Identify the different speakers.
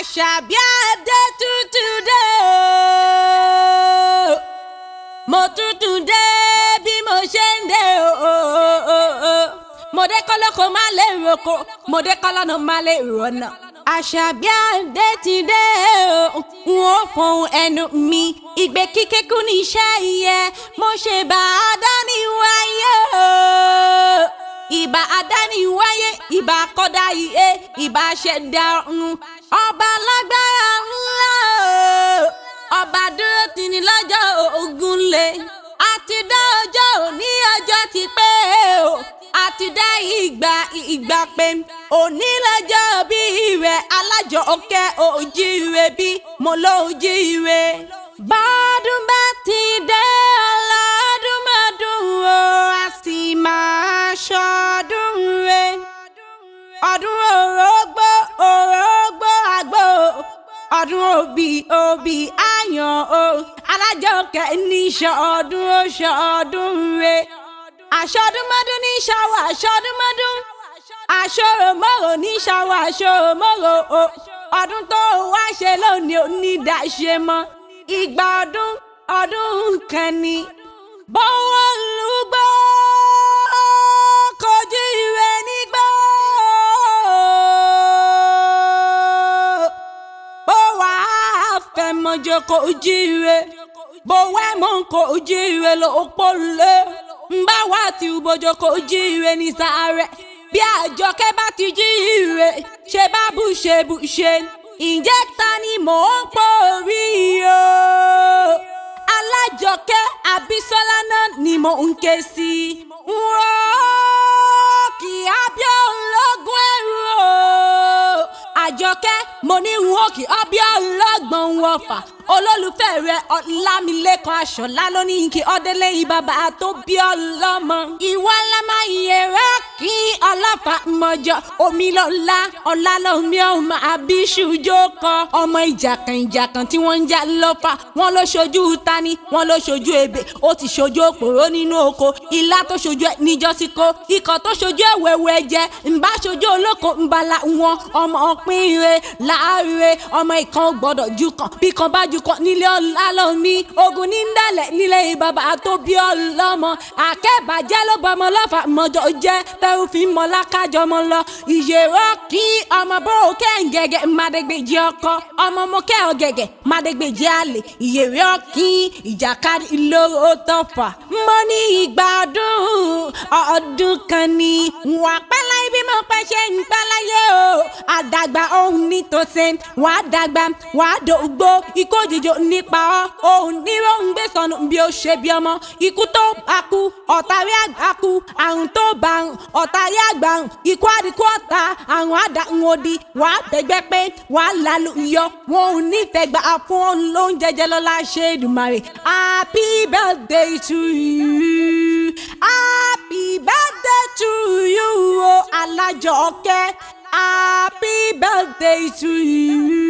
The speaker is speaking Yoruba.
Speaker 1: Àṣàbí adé tuntun dé o. Mo tuntun dé bí mo ṣe ń dé o. Mo dé kọ́lọ́kọ́ má lè roko, mo dé kọ́lọ́nà má lè rọ̀nà. Àṣàbí adé ti dé o. Wọ́n fọhùn ẹnu mi, ìgbé kíké kú ní iṣẹ́ yẹ. Mo ṣe bá àdániwáyé o. Ìbà àdániwáyé, ìbà kọ́dá iye, ìbà ṣẹ̀dá ọ̀run. Ọba lágbára ńlá o. Ọba dúró tì ní lọ́jọ́ ogun lé. Àti dá ọjọ́ òní ọjọ́ ti pé o. Àti dá ìgbà pé òní lọ́jọ́ bí rẹ̀ Alájọkẹ́ òjíire bí mo lọ òjíire. Bọ́dún bá ti dé ọlọ́dún mọ́dún o, a sì máa ṣọdún rẹ̀. Ọdún orógbó àgbò, ọdún òbí àyàn o. Alájọkẹ́ ní ṣọdún rẹ̀. Àṣọdúnmọ́dún ní ṣàwọ̀ àṣọdúnmọ́dún. Àṣòròmọ́rò ní ṣàwọ̀ àṣòròmọ́rò o. Ọdún tó wá ṣe lónìí onídàáṣe mọ́. Ìgbà ọdún kan ni. Bọ́wọ́ lùgbọ́ kojú ìwé nígbà. Bó wà á fẹ́ mọ́jọ kojú ìwé. Bó wẹ́ mọ́ kojú ìwé ló pọ́lé. Mbá wá ti ubojo kojú ìwé ní sáré. Bí Àjọkẹ́ bá ti jí ìwé, ṣe bá bùṣe. Ǹjẹ́ ta ni mò ń pòrí o? Alájọkẹ́ Àbísọ́lá náà ni mò ń ké sí. Wọ́n kì í abíọ́ ológun ẹrù o. Àjọkẹ́ mo ní wọ́n kì í abíọ́ ọlọ́gbọ̀n wọ̀fà. Olólùfẹ́ rẹ̀ Ọlámilẹ́kan Àṣọlá ló ní kí ọdẹlẹ bàbá tó bí ọlọ́mọ. Ìwọ lámà ìyẹrẹ kí Ọlọ́fà mọjọ. Omi lọ́la ọ̀la lọ́mí ọmọ àbíṣùjókọ. Ọmọ ìjàkàn tí wọ́n ń jà lọ́fà. Wọ́n ló ṣojú tani, wọ́n ló ṣojú ebè. Ó ti ṣojú òpòrò nínú oko. Ìlà tó ṣojú ẹ̀ níjọ́síkó. Ikọ̀ tó ṣojú ẹ̀wẹ̀wẹ̀ jẹ. Ǹbá ṣojú olóko ńbala wọn. Ọmọ ọ̀pìnre láàárẹ̀. Ọmọ ìkan gbọ́dọ̀ jù kan. Bí kan bá jù kan nílé Ọlámi. Ogun ní ń dálẹ̀ nílé bàbá tó bí ọlọ́mọ. Àkẹ́bàjẹ́ ló bọ́ ọmọ Ọlọ́fà mọ́jọ jẹ́. Tẹ́rù fi mọ́ lákájọ mọ́ lọ. Ìyèrò kí ọmọ bóró kẹ́ǹgẹ̀gẹ̀ Mádégbèjì ọkọ. Ọmọ mọ́kẹ́ ọ̀gẹ̀gẹ̀ Mádégbèjì àlè. Ìyèrò kí ìjàkadì ìlóró tọ́fà. Mo ní ìgbà ọdún kan ni. Wà pẹ́lá ibi mọ́ pẹ́ ṣe ń pẹ́láyé o. Àdàgbà ohun nítòsí. Wà á dàgbà, wà á dògbò. Ikú òjijì nípa ọ́. Òun ní róńgbé sọnù bí ó ṣe bí ọmọ. Ikú tó bá kú, ọ̀tàrí àgbà kú. Àrùn tó bá rùn, ọ̀tàrí àgbà rùn. Ikú àdìkú ọ̀tá, àrùn àdàrùn òdì. Wà á bẹ̀gbẹ́ pé wà á lálù yọ. Wọn ò ní tẹ̀gbà fún òun ló ń jẹjẹ lọ́la ṣe Èdùmàrè. Happy birthday to you. Happy birthday to you, o Alájọkẹ́. Happy birthday to you.